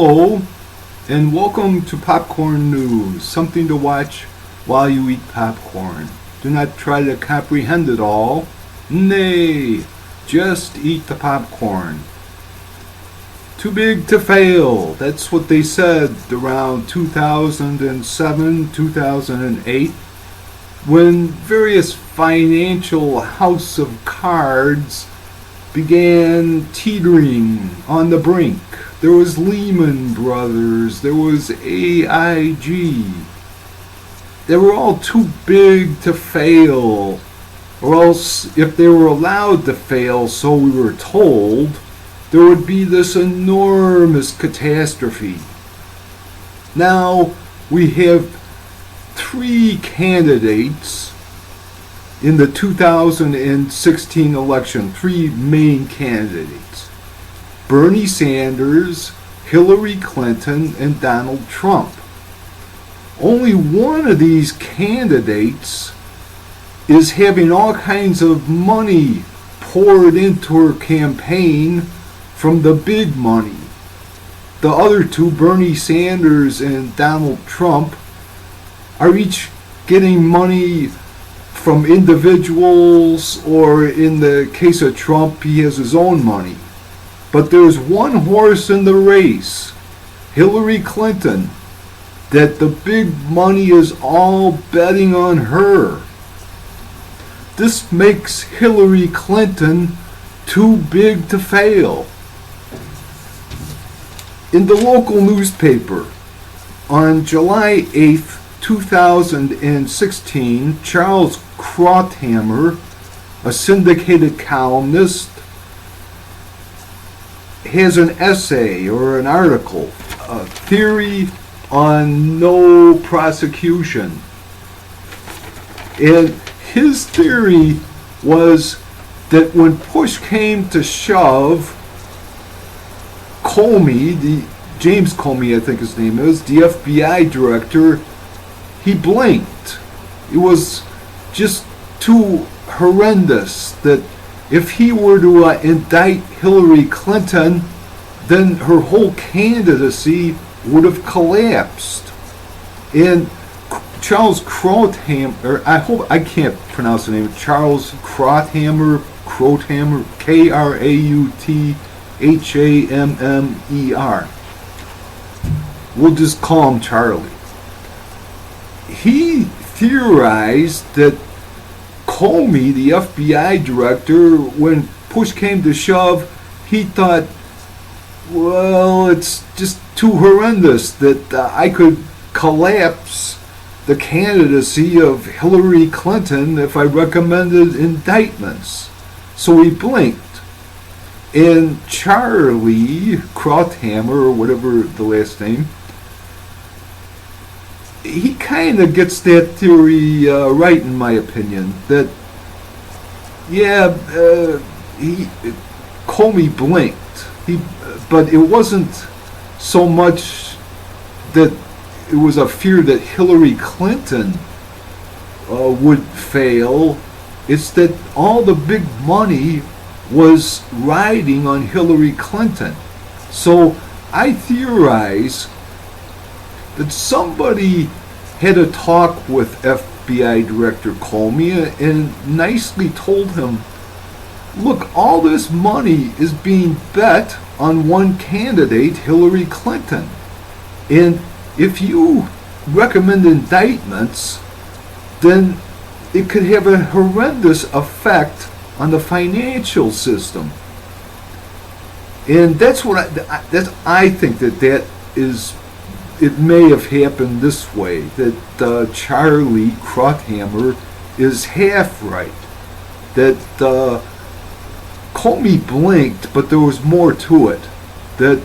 Hello, and welcome to Popcorn News, something to watch while you eat popcorn. Do not try to comprehend it all. Nay, just eat the popcorn. Too big to fail. That's what they said around 2007, 2008, when various financial house of cards began teetering on the brink. There was Lehman Brothers, there was AIG. They were all too big to fail, or else if they were allowed to fail, so we were told, there would be this enormous catastrophe. Now we have three candidates in the 2016 election, three main candidates: Bernie Sanders, Hillary Clinton, and Donald Trump. Only one of these candidates is having all kinds of money poured into her campaign from the big money. The other two, Bernie Sanders and Donald Trump, are each getting money from individuals, or in the case of Trump, he has his own money. But there's one horse in the race, Hillary Clinton, that the big money is all betting on her. This makes Hillary Clinton too big to fail. In the local newspaper, on July 8th, 2016, Charles Krauthammer, a syndicated columnist, has an essay or an article, a theory on no prosecution. And his theory was that when push came to shove, James Comey, I think his name is, the FBI director, he blinked. It was just too horrendous that if he were to indict Hillary Clinton, then her whole candidacy would have collapsed. And Charles Krauthammer, I hope I can't pronounce the name, Charles Krauthammer, Krauthammer. We'll just call him Charlie. He theorized that Comey, the FBI director, when push came to shove, he thought, well, it's just too horrendous that I could collapse the candidacy of Hillary Clinton if I recommended indictments. So he blinked. And Charlie Krauthammer, or whatever the last name, he kind of gets that theory right, in my opinion. That, Comey blinked. But it wasn't so much that it was a fear that Hillary Clinton would fail. It's that all the big money was riding on Hillary Clinton. So I theorize that somebody had a talk with FBI Director Comey and nicely told him, look, all this money is being bet on one candidate, Hillary Clinton. And if you recommend indictments, then it could have a horrendous effect on the financial system. And that's what I think that is. It may have happened this way, that Charlie Krauthammer is half right. That Comey blinked, but there was more to it. That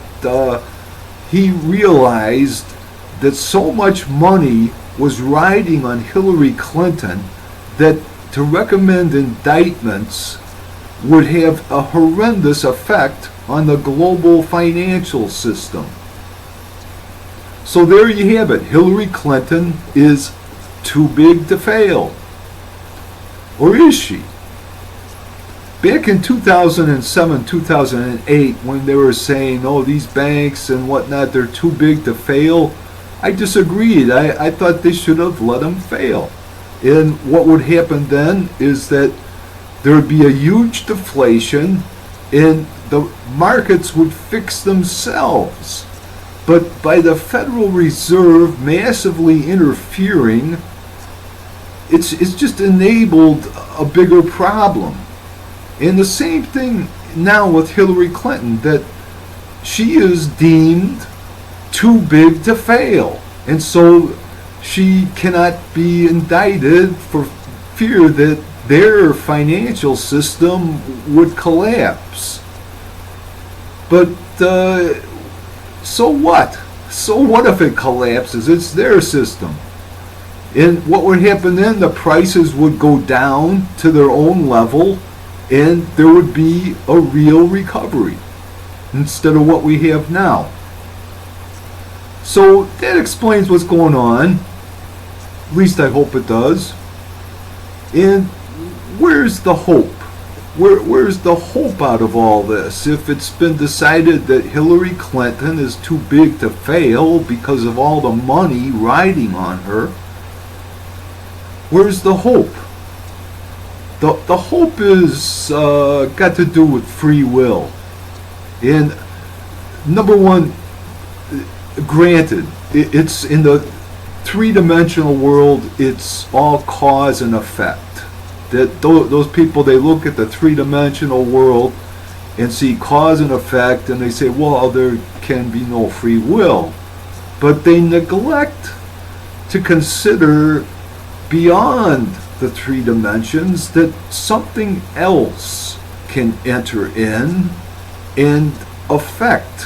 he realized that so much money was riding on Hillary Clinton that to recommend indictments would have a horrendous effect on the global financial system. So there you have it. Hillary Clinton is too big to fail. Or is she? back in 2007, 2008, when they were saying, oh, these banks and whatnot, they're too big to fail, I disagreed. I thought they should have let them fail. And what would happen then is that there would be a huge deflation and the markets would fix themselves. But by the Federal Reserve massively interfering, it's just enabled a bigger problem. And the same thing now with Hillary Clinton, that she is deemed too big to fail. And so she cannot be indicted for fear that their financial system would collapse. But so what? So what if it collapses? It's their system. And what would happen then? The prices would go down to their own level and there would be a real recovery instead of what we have now. So that explains what's going on. At least I hope it does. And where's the hope? Where's the hope out of all this? If it's been decided that Hillary Clinton is too big to fail because of all the money riding on her, where's the hope? The hope is got to do with free will. And number one, granted, it's in the three-dimensional world, it's all cause and effect. That those people, they look at the three-dimensional world and see cause and effect and they say, well, there can be no free will. But they neglect to consider beyond the three dimensions that something else can enter in and affect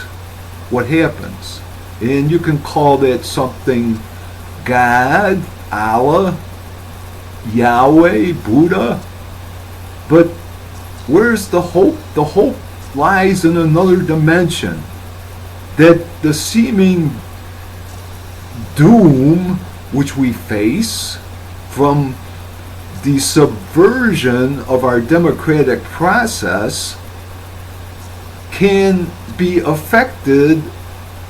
what happens. And you can call that something God, Allah, Yahweh, Buddha. But where's the hope? The hope lies in another dimension. That the seeming doom which we face from the subversion of our democratic process can be affected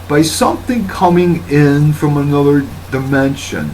by something coming in from another dimension.